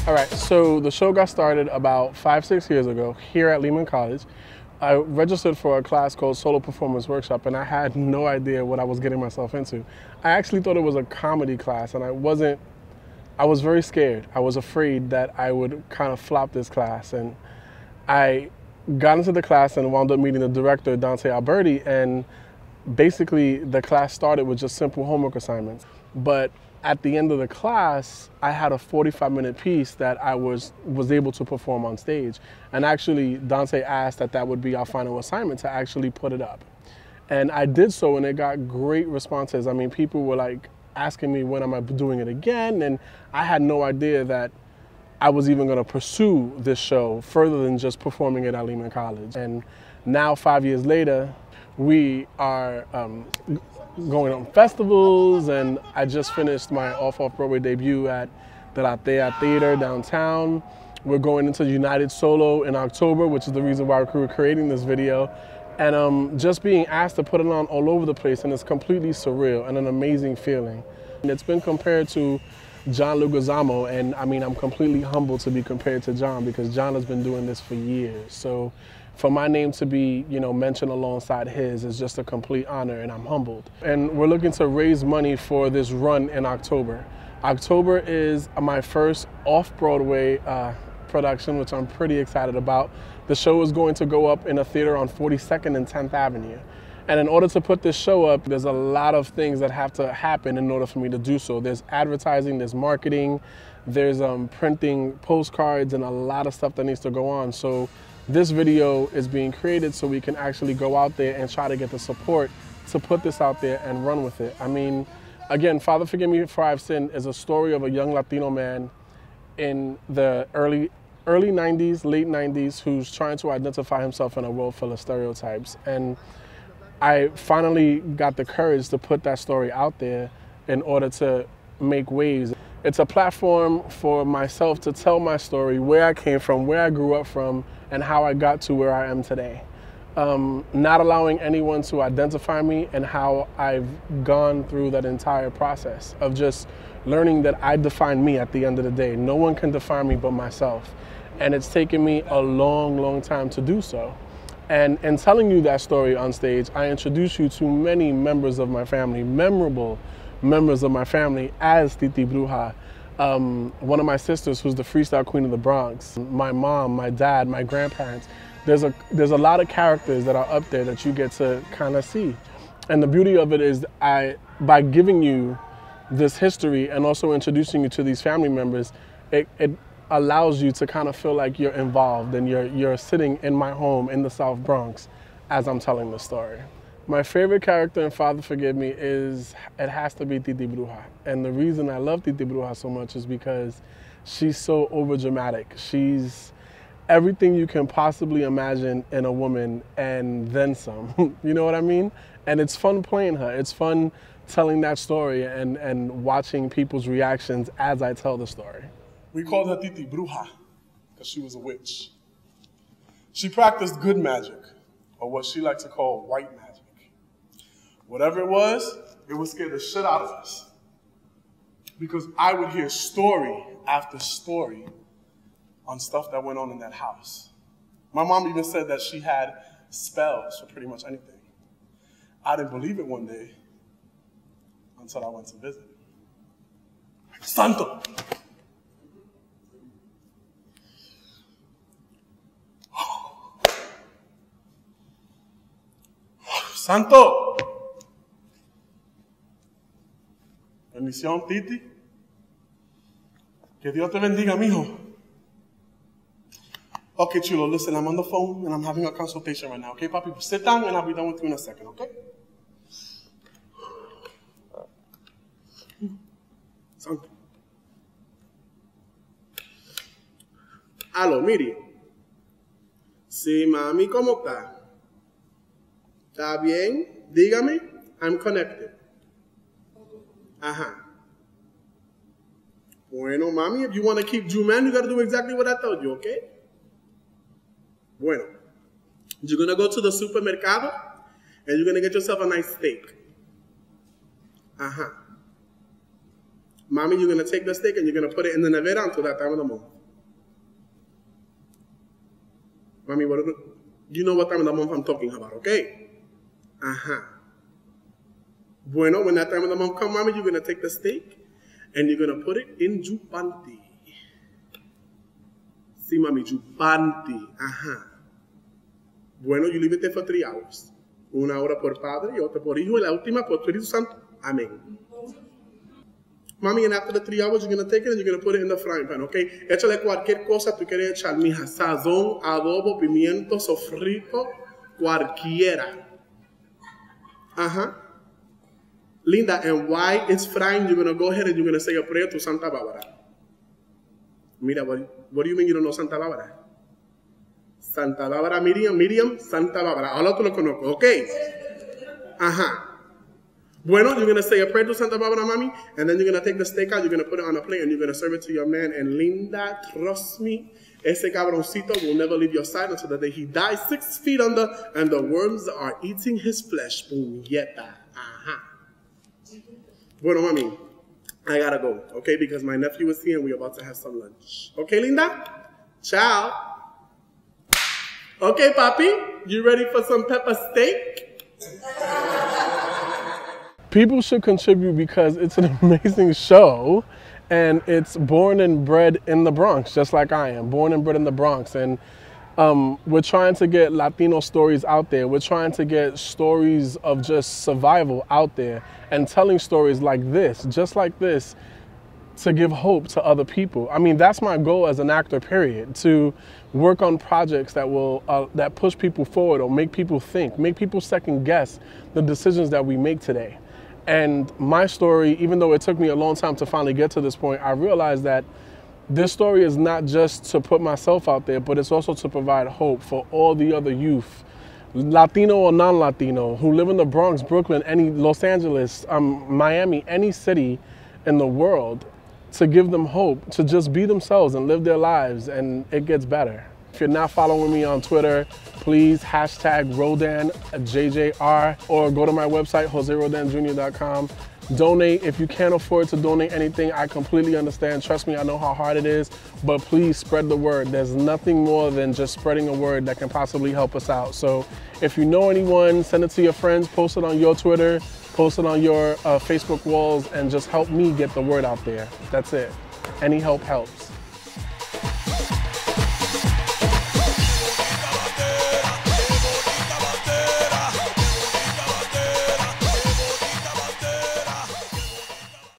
All right, so the show got started about 5-6 years ago here at Lehman College. I registered for a class called Solo Performance Workshop, and I had no idea what I was getting myself into. I actually thought it was a comedy class, and I was very scared. I was afraid that I would kind of flop this class, and I got into the class and wound up meeting the director, Dante Alberti, and basically the class started with just simple homework assignments. But at the end of the class, I had a 45-minute piece that I was able to perform on stage. And actually, Dante asked that would be our final assignment, to actually put it up. And I did so, and it got great responses. I mean, people were like asking me when am I doing it again, and I had no idea that I was even going to pursue this show further than just performing it at Lehman College. And now, 5 years later, we are going on festivals, and I just finished my Off-Broadway debut at the La Tea Theater downtown. We're going into United Solo in October, which is the reason why we're creating this video. And just being asked to put it on all over the place, and it's completely surreal and an amazing feeling. And it's been compared to John Leguizamo, and I mean, I'm completely humbled to be compared to John, because John has been doing this for years. So for my name to be, mentioned alongside his is just a complete honor, and I'm humbled. And we're looking to raise money for this run in October. October is my first off-Broadway production, which I'm pretty excited about. The show is going to go up in a theater on 42nd and 10th Avenue. And in order to put this show up, there's a lot of things that have to happen in order for me to do so. There's advertising, there's marketing, there's printing postcards, and a lot of stuff that needs to go on. So this video is being created so we can actually go out there and try to get the support to put this out there and run with it. I mean, again, Father Forgive Me for I've Sinned is a story of a young Latino man in the early 90s, late 90s, who's trying to identify himself in a world full of stereotypes. And I finally got the courage to put that story out there in order to make waves. It's a platform for myself to tell my story, where I came from, where I grew up from, and how I got to where I am today. Not allowing anyone to identify me, and how I've gone through that entire process of just learning that I define me at the end of the day. No one can define me but myself. And it's taken me a long, long time to do so. And in telling you that story on stage, I introduce you to many members of my family, memorable members of my family, as Titi Bruja, one of my sisters who's the freestyle queen of the Bronx, my mom, my dad, my grandparents. There's a lot of characters that are up there that you get to kind of see. And the beauty of it is by giving you this history and also introducing you to these family members, it allows you to kind of feel like you're involved and you're sitting in my home in the South Bronx as I'm telling the story. My favorite character in Father Forgive Me it has to be Titi Bruja. And the reason I love Titi Bruja so much is because she's so overdramatic. She's everything you can possibly imagine in a woman and then some. You know what I mean? And it's fun playing her. It's fun telling that story and watching people's reactions as I tell the story. We called her Titi Bruja because she was a witch. She practiced good magic, or what she liked to call white magic. Whatever it would scare the shit out of us. Because I would hear story after story on stuff that went on in that house. My mom even said that she had spells for pretty much anything. I didn't believe it one day until I went to visit. Santo! Santo! Bendición, Titi. Que Dios te bendiga, mijo. Okay, Chulo, listen, I'm on the phone and I'm having a consultation right now. Okay, papi? Sit down and I'll be done with you in a second, okay? Santo. Aló, Miri. Sí, mami, ¿cómo está? ¿Está bien? Dígame. I'm connected. Ajá. Bueno, mami, if you want to keep Jew man, you got to do exactly what I told you, okay? Bueno. You're going to go to the supermercado and you're going to get yourself a nice steak. Ajá. Mommy, you're going to take the steak and you're going to put it in the nevera until that time of the month. Mami, you know what time of the month I'm talking about, okay? Bueno, when that time of the month comes, Mami, you're going to take the steak and you're going to put it in jupanti. Sí, Mami, jupanti. Bueno, you leave it there for 3 hours. 1 hora por Padre y otra por Hijo y la última por Espíritu Santo. Amén. Mami, and after the 3 hours, you're going to take it and you're going to put it in the frying pan, okay? Échale cualquier cosa tú quieres echar, mija. Sazón, adobo, pimiento, sofrito, cualquiera. Linda, and while it's frying, you're going to go ahead and you're going to say a prayer to Santa Barbara. Mira, what do you mean you don't know Santa Barbara? Santa Barbara, Miriam, Santa Barbara. Ahora tú lo conozco, okay? Bueno, you're going to say a prayer to Santa Barbara, Mami, and then you're going to take the steak out, you're going to put it on a plate, and you're going to serve it to your man. And Linda, trust me, ese cabroncito will never leave your side until the day he dies 6 feet under, and the worms are eating his flesh. Puñeta. Bueno, Mami, I gotta go, okay, because my nephew is here and we're about to have some lunch. Okay, Linda? Ciao. Okay, Papi, you ready for some pepper steak? People should contribute because it's an amazing show, and it's born and bred in the Bronx, just like I am, born and bred in the Bronx. And we're trying to get Latino stories out there. We're trying to get stories of just survival out there and telling stories like this, just like this, to give hope to other people. I mean, that's my goal as an actor, period, to work on projects that will that push people forward or make people think, make people second guess the decisions that we make today. And my story, even though it took me a long time to finally get to this point, I realized that this story is not just to put myself out there, but it's also to provide hope for all the other youth, Latino or non-Latino, who live in the Bronx, Brooklyn, Los Angeles, Miami, any city in the world, to give them hope, to just be themselves and live their lives, and it gets better. If you're not following me on Twitter, please hashtag Roldan JJR or go to my website, JoseRoldanJr.com. Donate. If you can't afford to donate anything, I completely understand. Trust me, I know how hard it is, but please spread the word. There's nothing more than just spreading a word that can possibly help us out. So if you know anyone, send it to your friends, post it on your Twitter, post it on your Facebook walls, and just help me get the word out there. That's it. Any help helps.